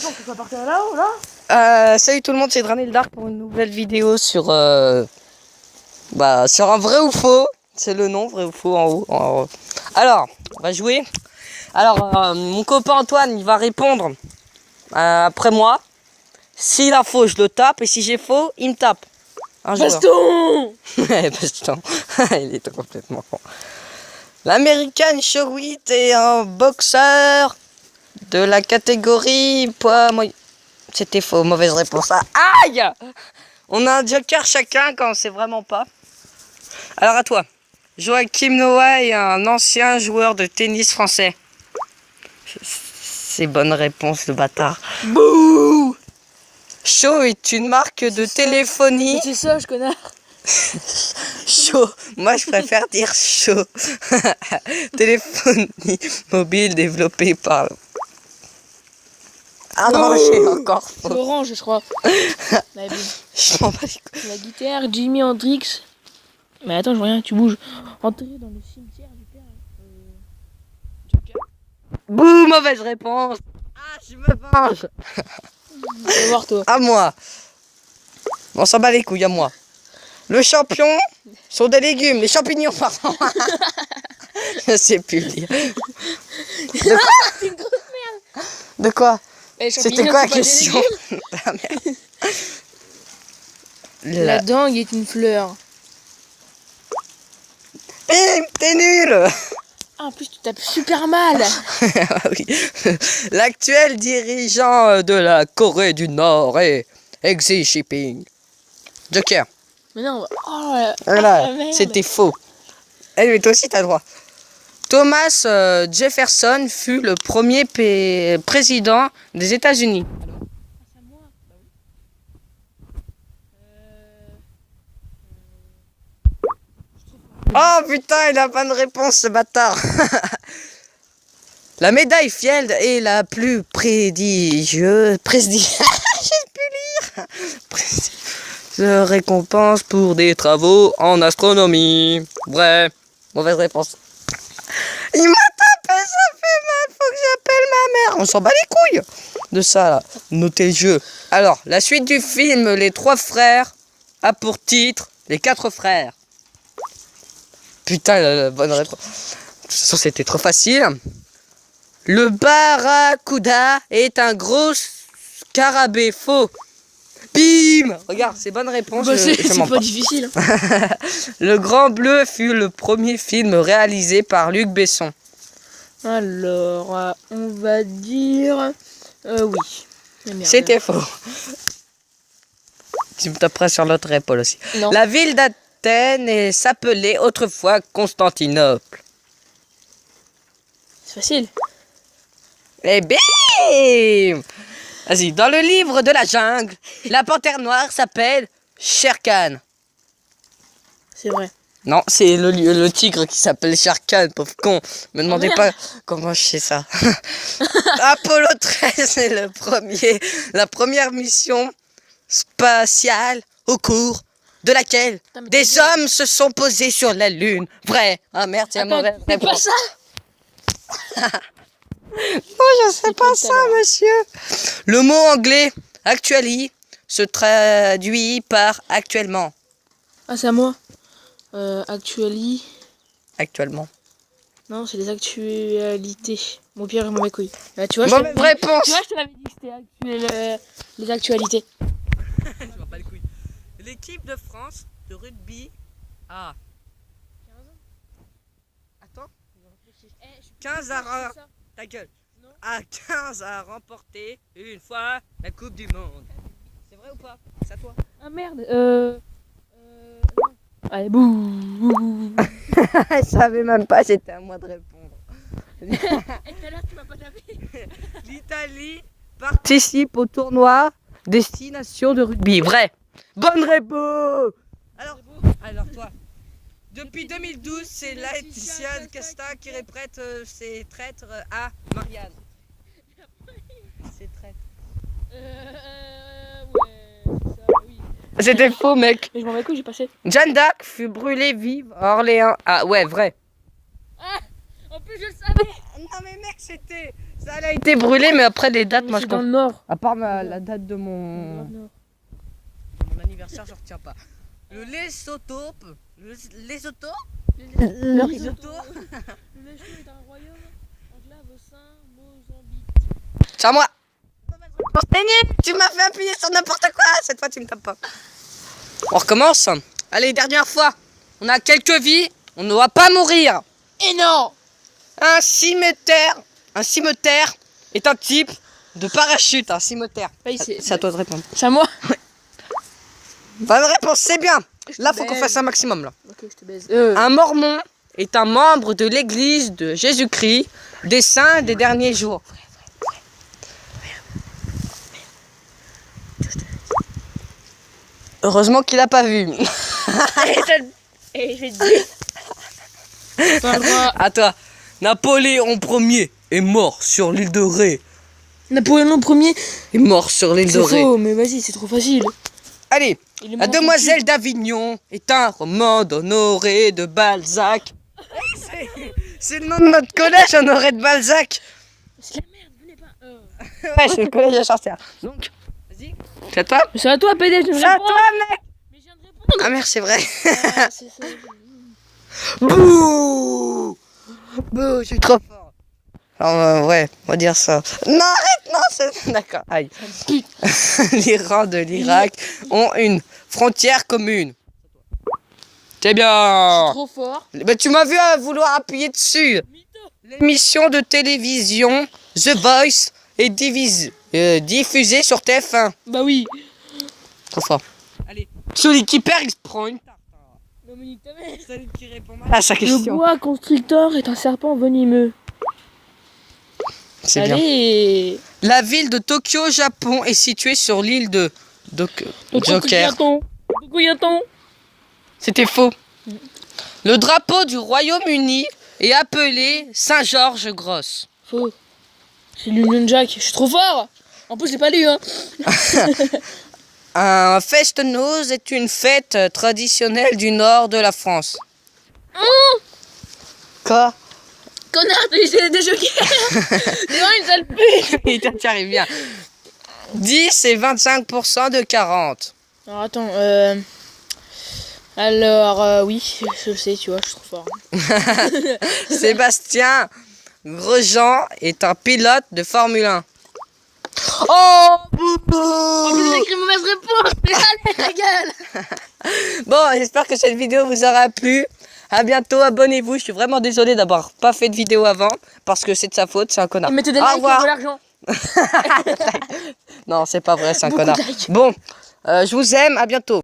Attends, tu peux partir là-haut, là? Salut tout le monde, c'est Dranil Dark pour une nouvelle vidéo sur sur un vrai ou faux. C'est le nom, vrai ou faux en haut. Alors, on va jouer. Alors, mon copain Antoine, il va répondre après moi. S'il a faux, je le tape. Et si j'ai faux, il me tape. Baston! Ouais, baston. Il est complètement con. L'American Showit est un boxeur de la catégorie poids moyen. C'était faux, mauvaise réponse. Aïe! On a un joker chacun quand on sait vraiment pas. Alors à toi. Joachim Noah est un ancien joueur de tennis français. C'est bonne réponse, le bâtard. Bouh! Shaw est une marque de téléphonie. C'est ça, je connais. Shaw, moi je préfère dire Shaw. Téléphonie mobile développée par... Ah non, j'ai encore C'est orange, je crois. Je m'en bats les couilles. La guitare, Jimi Hendrix. Mais attends, je vois rien, tu bouges. Enterré dans le cimetière du père. Bouh, mauvaise réponse. Ah, je me venge. Tu vas voir, toi. À moi. On s'en bat les couilles, à moi. Le champion sont des légumes, les champignons, pardon. Je sais plus le dire. C'est une grosse merde. De quoi? C'était quoi la question? Ah, merde. La dengue est une fleur. Bim, t'es nul. Ah, en plus, tu tapes super mal. Ah oui. L'actuel dirigeant de la Corée du Nord est Xi Jinping. Joker. Mais non, oh, Voilà, merde. c'était faux. Eh, mais toi aussi, t'as le droit. Thomas Jefferson fut le premier président des États-Unis. Oh putain, il a pas de réponse, ce bâtard. La médaille Field est la plus prédigieuse. Je sais plus lire. De récompense pour des travaux en astronomie. Vrai. Mauvaise réponse. Il m'a tapé, ça fait mal. Faut que j'appelle ma mère. On s'en bat les couilles de ça là. Notez le jeu. Alors, la suite du film Les Trois Frères a pour titre Les Quatre Frères. Putain, la bonne réponse. De toute façon, c'était trop facile. Le barracuda est un gros scarabée. Faux. Bim! Regarde, c'est bonne réponse. Bah, c'est mens pas difficile. Le Grand Bleu fut le premier film réalisé par Luc Besson. Alors, on va dire... oui. C'était faux. Tu me taperas sur l'autre épaule aussi. Non. La ville d'Athènes s'appelait autrefois Constantinople. C'est facile. Et bim! Vas-y, dans le livre de la jungle, la panthère noire s'appelle Shere Khan. C'est vrai. Non, c'est le tigre qui s'appelle Shere Khan, pauvre con. Me demandez pas comment je sais ça. Apollo 13 est la première mission spatiale au cours de laquelle des hommes se sont posés sur la Lune. Vrai. Ah merde, c'est la mauvaise réponse. C'est pas ça. Non, je sais pas ça, monsieur. Le mot anglais actually se traduit par actuellement. Ah, c'est à moi. Actually. Actuellement. Non, c'est les actualités. Mon pire, mauvais couille. Tu vois, Mauvaise réponse. Tu vois, je te l'avais dit que c'était les actualités. Je m'en bats les couilles. L'équipe de France de rugby a 15 à ta gueule. Non. À 15 à remporter une fois la Coupe du Monde. C'est vrai ou pas? C'est à toi. Ah merde. Non. Allez, bouh. Je savais même pas, c'était à moi de répondre. Et tout à l'heure, tu m'as pas tapé. L'Italie participe au tournoi Destination de rugby. Vrai. Bonne réponse. Alors toi. Depuis 2012, c'est Laetitia Casta qui répète ses traîtres à Marianne. C'est traître. Ouais, c'est ça, oui. C'était faux, mec. Mais je m'en vais, j'ai passé. Jeanne d'Arc fut brûlée vive à Orléans. Ah ouais, vrai. Ah, en plus, je le savais. Non mais mec, c'était Ça a été brûlé, mais après les dates, moi je C'est dans compte. le nord. À part la date de Dans mon le nord. anniversaire, je retiens pas. Le Lesotho. Le Lesotho. Le Risotto. Le Lesotho est un royaume enclave au sein Mozambique. C'est à moi. Tu m'as fait appuyer sur n'importe quoi. Cette fois, tu me tapes pas. On recommence. Allez, dernière fois. On a quelques vies. On ne doit pas mourir. Et non. Un cimetière est un type de parachute. Un cimetière. C'est à toi de répondre. C'est à moi. Bonne réponse, c'est bien. Là, faut qu'on fasse un maximum. Là. Ok, je te baise. Un mormon est un membre de l'église de Jésus-Christ, des saints des derniers jours. Heureusement qu'il n'a pas vu. Et je vais te dire. Pas le droit. À toi. Napoléon Ier est mort sur l'île de Ré. Napoléon Ier. Est mort sur l'île de C'est Ré. faux, mais vas-y, c'est trop facile. Allez, Il est la mort demoiselle d'Avignon est un roman d'Honoré de Balzac. C'est le nom de notre collège, Honoré de Balzac. C'est la merde, venez pas. Ouais, c'est le collège de Chartière. Donc, vas-y. C'est à toi. C'est à toi, PD, je me C'est à toi, mec. Mais je viens de répondre. Ah merde, c'est vrai. C'est ça. Bouh. Bouh, je suis trop fort. Alors, ouais, on va dire ça. Non, arrête, non, c'est... D'accord, aïe. L'Iran de l'Irak ont une frontière commune. C'est bien. Trop fort. Bah, tu m'as vu vouloir appuyer dessus. L'émission de télévision The Voice est diffusée sur TF1. Bah oui. Trop fort. Allez, celui qui perd, il se prend une tarte. Dominique, ta mère. Celui qui répond mal à sa Le question. boa constrictor est un serpent venimeux. C'est bien. Allez. La ville de Tokyo, Japon, est située sur l'île de Joker. Couillaton. C'était faux. Le drapeau du Royaume-Uni est appelé Saint-Georges-Grosse. Faux. C'est l'Union Jack. Je suis trop fort. En plus, je l'ai pas lu, hein. Un fest-noz est une fête traditionnelle du nord de la France. Quoi? Connard, t'as des jokers. Dis donc, une sale pute. Tu arrives bien. 10 et 25% de 40. Alors, attends, Alors, oui, je sais, tu vois, je suis trop fort. Sébastien Grosjean est un pilote de Formule 1. Oh, boubou. En plus, j'ai écrit mauvaise réponse. Mais allez, ta gueule. Bon, j'espère que cette vidéo vous aura plu. À bientôt, abonnez-vous. Je suis vraiment désolé d'avoir pas fait de vidéo avant parce que c'est de sa faute, c'est un connard. Mettez des Au likes revoir. pour l'argent. Non, c'est pas vrai, c'est un Beaucoup connard. de likes. Bon, je vous aime, à bientôt.